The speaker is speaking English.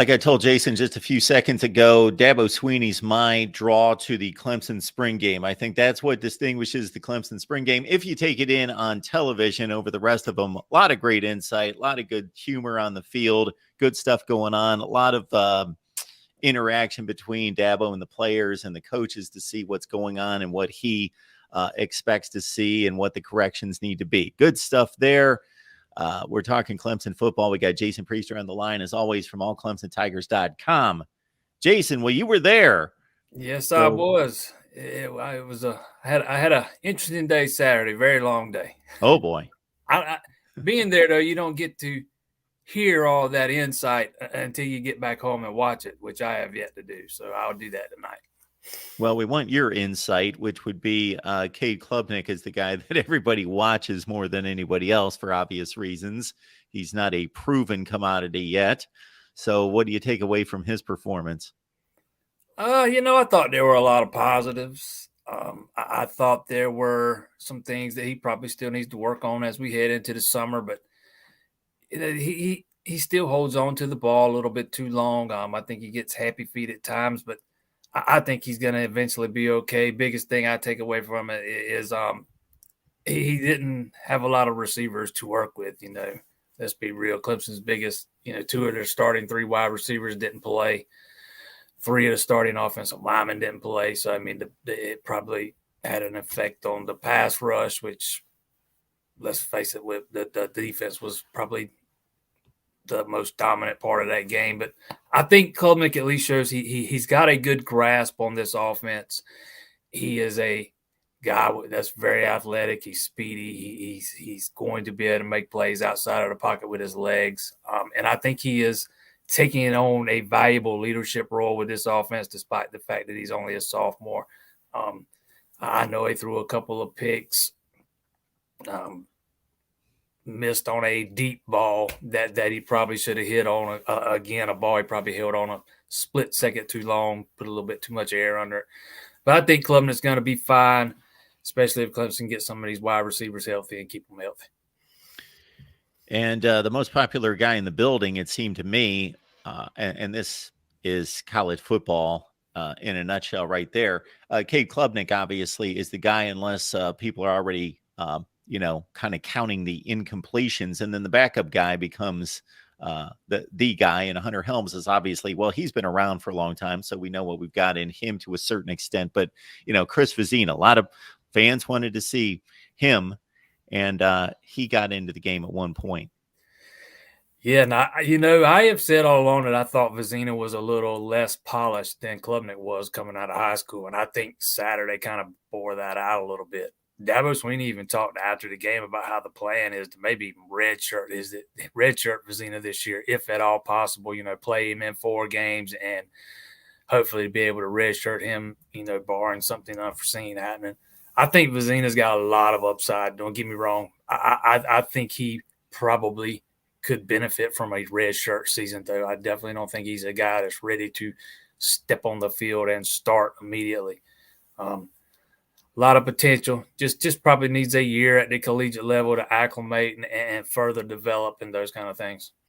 Like I told Jason just a few seconds ago, Dabo Sweeney's my draw to the Clemson spring game. I think that's what distinguishes the Clemson spring game. If you take it in on television over the rest of them, a lot of great insight, a lot of good humor on the field, good stuff going on, a lot of interaction between Dabo and the players and the coaches to see what's going on and what he expects to see and what the corrections need to be. Good stuff there. We're talking Clemson football. We got Jason Priester on the line, as always, from allclemsontigers.com. Jason, well, you were there. Yes, I was. I had a interesting day Saturday, very long day. Oh, boy. Being there, though, you don't get to hear all that insight until you get back home and watch it, which I have yet to do. So I'll do that tonight. Well, we want your insight, which would be CADE Klubnik is the guy that everybody watches more than anybody else for obvious reasons. He's not a proven commodity yet. So what do you take away from his performance? I thought there were a lot of positives. I thought there were some things that he probably still needs to work on as we head into the summer, but he still holds on to the ball a little bit too long. I think he gets happy feet at times, but I think he's going to eventually be okay. Biggest thing I take away from it is he didn't have a lot of receivers to work with. Let's be real. Clemson's biggest, two of their starting 3 wide receivers didn't play. 3 of the starting offensive linemen didn't play. So, it probably had an effect on the pass rush, which, let's face it, the defense was probably the most dominant part of that game. But I think Klubnik at least shows he's got a good grasp on this offense. He is a guy that's very athletic. He's speedy. He's going to be able to make plays outside of the pocket with his legs. And I think he is taking on a valuable leadership role with this offense, despite the fact that he's only a sophomore. I know he threw a couple of picks. Missed on a deep ball that he probably should have hit on a ball he probably held on a split second too long, put a little bit too much air under it. But I think Klubnik's going to be fine, especially if Clemson gets some of these wide receivers healthy and keep them healthy. And the most popular guy in the building, it seemed to me, and this is college football in a nutshell right there. CADE Klubnik obviously is the guy, unless people are already kind of counting the incompletions, and then the backup guy becomes the guy. And Hunter Helms is obviously, well, he's been around for a long time, so we know what we've got in him to a certain extent. But Chris Vizina, a lot of fans wanted to see him, and he got into the game at one point. Yeah, I have said all along that I thought Vizina was a little less polished than Klubnik was coming out of high school, and I think Saturday kind of bore that out a little bit. Dabo Sweeney even talked after the game about how the plan is to maybe redshirt Vizina this year, if at all possible. Play him in 4 games and hopefully be able to redshirt him. Barring something unforeseen happening. I think Vizina's got a lot of upside. Don't get me wrong. I think he probably could benefit from a redshirt season, though. I definitely don't think he's a guy that's ready to step on the field and start immediately. A lot of potential. Just probably needs a year at the collegiate level to acclimate and further develop and those kind of things.